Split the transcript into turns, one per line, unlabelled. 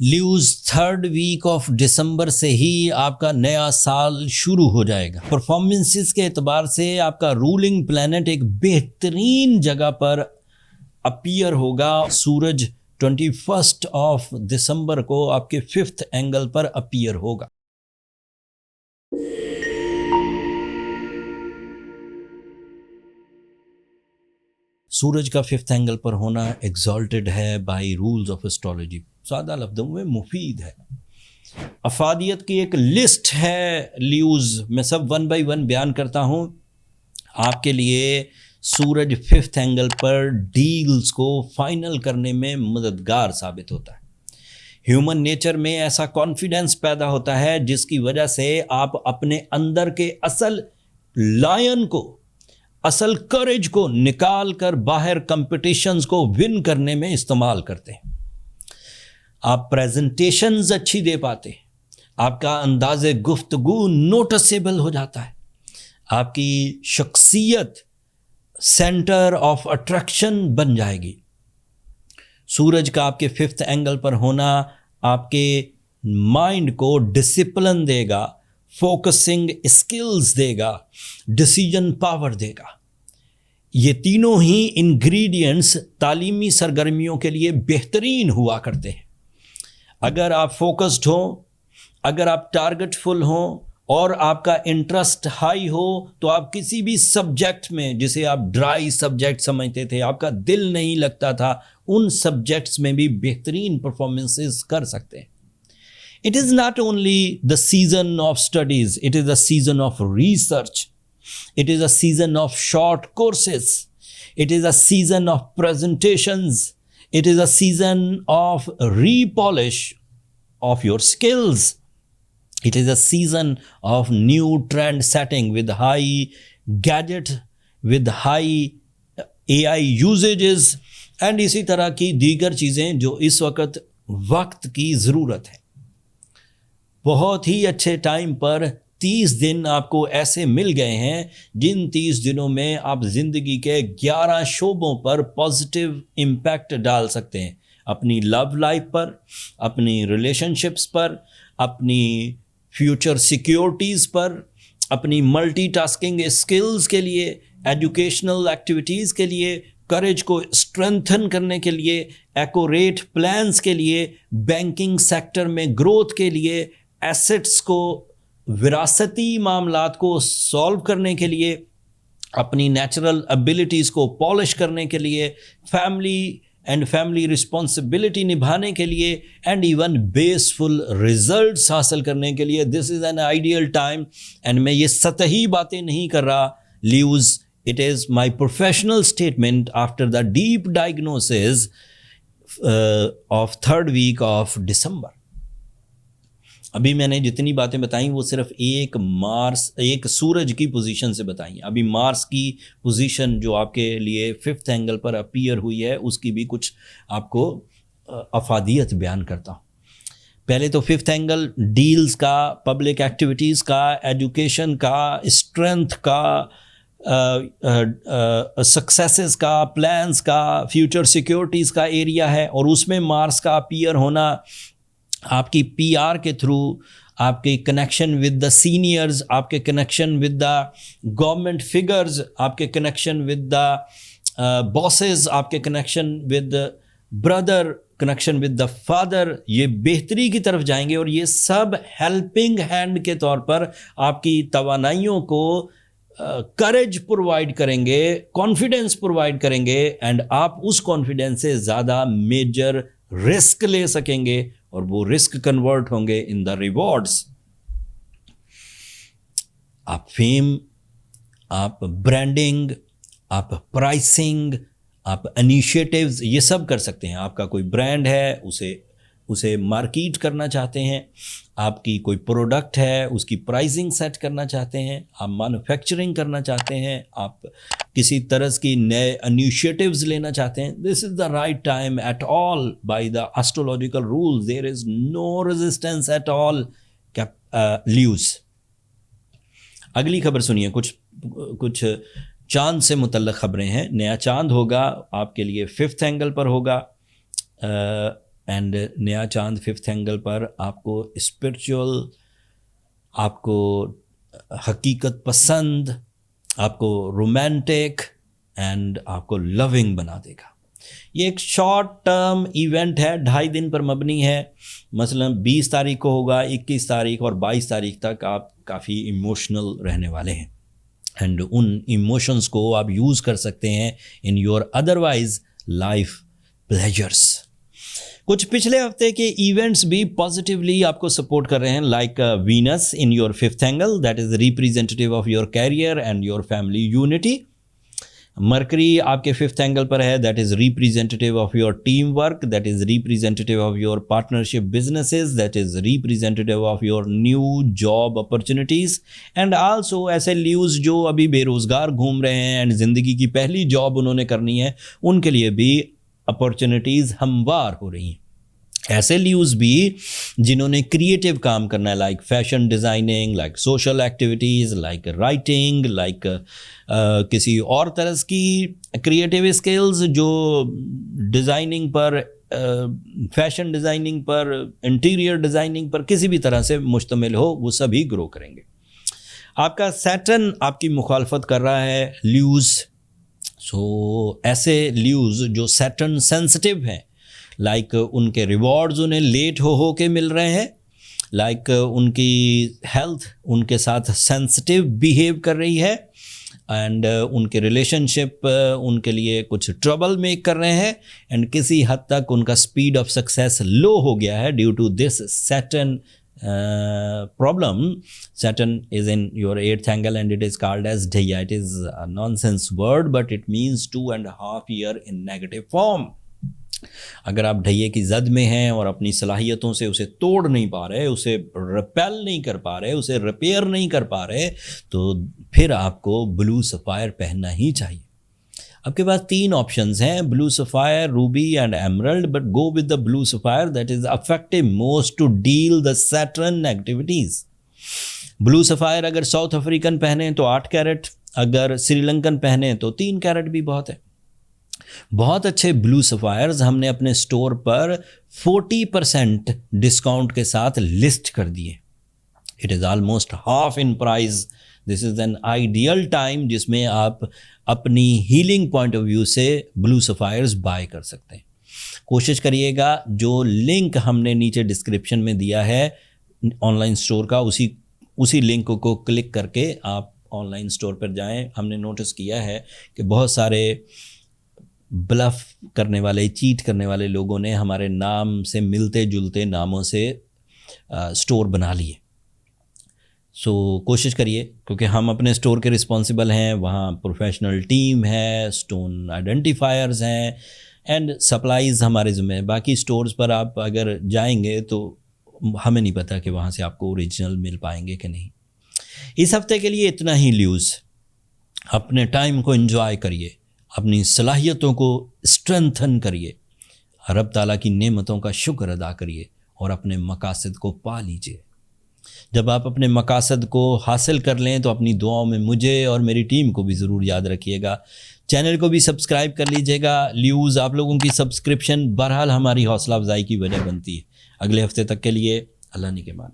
Leaves third week of December سے ہی آپ کا نیا سال شروع ہو جائے گا. پرفارمنسز کے اعتبار سے آپ کا رولنگ پلانٹ ایک بہترین جگہ پر اپیئر ہوگا. سورج 21 آف دسمبر کو آپ کے 5th اینگل پر اپیئر ہوگا. سورج کا 5th اینگل پر ہونا ایگزالٹڈ ہے بائی رولز آف اسٹرالوجی. سادہ لفظوں میں مفید ہے. افادیت کی ایک لسٹ ہے لیوز، میں سب 1 بائی 1 بیان کرتا ہوں. آپ کے لیے سورج 5th اینگل پر ڈیلز کو فائنل کرنے میں مددگار ثابت ہوتا ہے. ہیومن نیچر میں ایسا کانفیڈنس پیدا ہوتا ہے جس کی وجہ سے آپ اپنے اندر کے اصل لائن کو، اصل کریج کو نکال کر باہر کمپٹیشنز کو ون کرنے میں استعمال کرتے ہیں. آپ پریزنٹیشنز اچھی دے پاتے ہیں. آپ کا انداز گفتگو نوٹسیبل ہو جاتا ہے. آپ کی شخصیت سینٹر آف اٹریکشن بن جائے گی. سورج کا آپ کے 5th اینگل پر ہونا آپ کے مائنڈ کو ڈسپلن دے گا، فوکسنگ اسکلز دے گا، ڈیسیجن پاور دے گا. یہ تینوں ہی انگریڈینٹس تعلیمی سرگرمیوں کے لیے بہترین ہوا کرتے ہیں. اگر آپ فوکسڈ ہوں، اگر آپ ٹارگٹ فل ہوں اور آپ کا انٹرسٹ ہائی ہو تو آپ کسی بھی سبجیکٹ میں، جسے آپ ڈرائی سبجیکٹ سمجھتے تھے، آپ کا دل نہیں لگتا تھا، ان سبجیکٹس میں بھی بہترین پرفارمنسز کر سکتے ہیں. It is not only the season of studies, it is a season of research. It is a season of short courses. It is a season of presentations. It is a season of repolish of your skills. It is a season of new trend setting with high gadget, with high AI usages and اسی طرح کی دیگر چیزیں جو اس وقت کی ضرورت ہے. بہت ہی اچھے ٹائم پر 30 دن آپ کو ایسے مل گئے ہیں جن 30 دنوں میں آپ زندگی کے 11 شعبوں پر پازیٹیو امپیکٹ ڈال سکتے ہیں. اپنی لو لائف پر، اپنی ریلیشن شپس پر، اپنی فیوچر سیکیورٹیز پر، اپنی ملٹی ٹاسکنگ اسکلز کے لیے، ایجوکیشنل ایکٹیویٹیز کے لیے، کریج کو اسٹرینتھن کرنے کے لیے، ایکوریٹ پلانز کے لیے، بینکنگ سیکٹر میں گروتھ کے لیے، ایسٹس کو، وراثتی معاملات کو سالو کرنے کے لیے، اپنی نیچرل ابیلٹیز کو پالش کرنے کے لیے، فیملی رسپانسبلٹی نبھانے کے لیے، اینڈ ایون بیسفل ریزلٹس حاصل کرنے کے لیے. This is an ideal time. And میں یہ سطحی باتیں نہیں کر رہا Leos. It is my professional statement after the deep diagnosis of 3rd week of December. ابھی میں نے جتنی باتیں بتائیں وہ صرف ایک سورج کی پوزیشن سے بتائیں. ابھی مارس کی پوزیشن جو آپ کے لیے 5th اینگل پر اپیئر ہوئی ہے، اس کی بھی کچھ آپ کو افادیت بیان کرتا ہوں. پہلے تو 5th اینگل ڈیلز کا، پبلک ایکٹیویٹیز کا، ایجوکیشن کا، اسٹرینتھ کا، سکسیسز کا، پلانز کا، فیوچر سیکیورٹیز کا ایریا ہے. اور اس میں مارس کا اپیئر ہونا آپ کی PR کے تھرو، آپ کے کنیکشن ود دا سینئرز، آپ کے connection with the government figures, آپ کے کنیکشن ود دا باسز، آپ کے connection with brother, connection with the father, یہ بہتری کی طرف جائیں گے. اور یہ سب ہیلپنگ ہینڈ کے طور پر آپ کی توانائیوں کو کریج پرووائڈ کریں گے، کانفیڈنس پرووائڈ کریں گے، اینڈ آپ اس کانفیڈنس سے زیادہ میجر رسک لے سکیں گے، اور وہ رسک کنورٹ ہوں گے ان دا ریوارڈس. آپ فیم، آپ برانڈنگ، آپ پرائسنگ، آپ انیشیٹیوز، یہ سب کر سکتے ہیں. آپ کا کوئی برانڈ ہے، اسے مارکیٹ کرنا چاہتے ہیں، آپ کی کوئی پروڈکٹ ہے، اس کی پرائزنگ سیٹ کرنا چاہتے ہیں، آپ مینوفیکچرنگ کرنا چاہتے ہیں، آپ کسی طرز کی نئے انیشیٹیوز لینا چاہتے ہیں. This is the right time at all. By the astrological rules there is no resistance at all. Leos. اگلی خبر سنیے. کچھ چاند سے متعلق خبریں ہیں. نیا چاند ہوگا آپ کے لیے 5th اینگل پر ہوگا. اینڈ نیا چاند 5th اینگل پر آپ کو اسپرچول، آپ کو حقیقت پسند، آپ کو رومانٹک اینڈ آپ کو لونگ بنا دے گا. یہ ایک شارٹ ٹرم ایونٹ ہے، 2.5 دن پر مبنی ہے. مثلا 20 تاریخ کو ہوگا، 21 تاریخ اور 22 تاریخ تک آپ کافی ایموشنل رہنے والے ہیں، اینڈ ان ایموشنز کو آپ یوز کر سکتے ہیں ان یور ادروائز لائف پلیجرس. کچھ پچھلے ہفتے کے ایونٹس بھی پازیٹیولی آپ کو سپورٹ کر رہے ہیں، like Venus in your 5th angle, that is representative of your career and your family unity. Mercury آپ کے 5th اینگل پر ہے، that is representative of your team work, that is representative of your partnership businesses, that is representative of your new job opportunities. And also ایسے Leos جو ابھی بے روزگار گھوم رہے ہیں اینڈ زندگی کی پہلی جاب انہوں نے کرنی ہے، ان کے لیے بھی اپرچونیٹیز ہموار ہو رہی ہیں. ایسے لیوز بھی جنہوں نے کریٹیو کام کرنا ہے، like fashion designing, like social activities, like writing, like کسی اور طرح کی کریٹیو اسکلز جو ڈیزائننگ پر، فیشن ڈیزائننگ پر، انٹیریئر ڈیزائننگ پر کسی بھی طرح سے مشتمل ہو، وہ سبھی گرو کریں گے. آپ کا سیٹرن آپ کی مخالفت کر رہا ہے لیوز. ایسے لیوز جو سیٹرن سینسٹیو ہیں، لائک ان کے ریوارڈز انہیں لیٹ ہو کے مل رہے ہیں، لائک ان کی ہیلتھ ان کے ساتھ سینسٹیو بیہیو کر رہی ہے، اینڈ ان کے ریلیشن شپ ان کے لیے کچھ ٹربل میک کر رہے ہیں، اینڈ کسی حد تک ان کا اسپیڈ آف سکسیس لو ہو گیا ہے due to this Saturn problem. Saturn is in your 8th angle and it is called as Dhaya. It is a nonsense word but it means 2.5 year in negative form. اگر آپ ڈھیے کی زد میں ہیں اور اپنی صلاحیتوں سے اسے توڑ نہیں پا رہے، اسے ریپیل نہیں کر پا رہے، اسے ریپیئر نہیں کر پا رہے، تو پھر آپ کو بلو سفائر پہننا ہی چاہیے. آپ کے پاس 3 آپشنز ہیں، blue sapphire, ruby and emerald, but go with the blue sapphire, that is effective most to deal the Saturn activities. Blue sapphire اگر ساؤتھ افریقن پہنیں تو 8 کیرٹ، اگر سری لنکن پہنیں تو 3 کیرٹ بھی بہت ہے. بہت اچھے بلو سفائرز ہم نے اپنے اسٹور پر 40% ڈسکاؤنٹ کے ساتھ لسٹ کر دیے. It is almost half in price. This is an ideal time جس میں آپ اپنی ہیلنگ پوائنٹ آف ویو سے بلو سفائرز بائی کر سکتے ہیں. کوشش کریے گا جو لنک ہم نے نیچے ڈسکرپشن میں دیا ہے آن لائن اسٹور کا، اسی لنک کو کلک کر کے آپ آن لائن اسٹور پر جائیں. ہم نے نوٹس کیا ہے کہ بہت سارے بلف کرنے والے، چیٹ کرنے والے لوگوں نے ہمارے نام سے ملتے جلتے ناموں سے اسٹور بنا لیے. کوشش کریے، کیونکہ ہم اپنے اسٹور کے رسپانسبل ہیں، وہاں پروفیشنل ٹیم ہے، اسٹون آئیڈینٹیفائرز ہیں، اینڈ سپلائیز ہمارے ذمہ ہیں. باقی اسٹورز پر آپ اگر جائیں گے تو ہمیں نہیں پتہ کہ وہاں سے آپ کو اوریجنل مل پائیں گے کہ نہیں. اس ہفتے کے لیے اتنا ہی لیوز. اپنے ٹائم کو انجوائے کریے، اپنی صلاحیتوں کو اسٹرینتھن کریے، رب تعالیٰ کی نعمتوں کا شکر ادا کریے اور اپنے مقاصد کو پا لیجیے. جب آپ اپنے مقاصد کو حاصل کر لیں تو اپنی دعاؤں میں مجھے اور میری ٹیم کو بھی ضرور یاد رکھیے گا. چینل کو بھی سبسکرائب کر لیجیے گا. لیوز آپ لوگوں کی سبسکرپشن بہرحال ہماری حوصلہ افزائی کی وجہ بنتی ہے. اگلے ہفتے تک کے لیے اللہ نگہبان.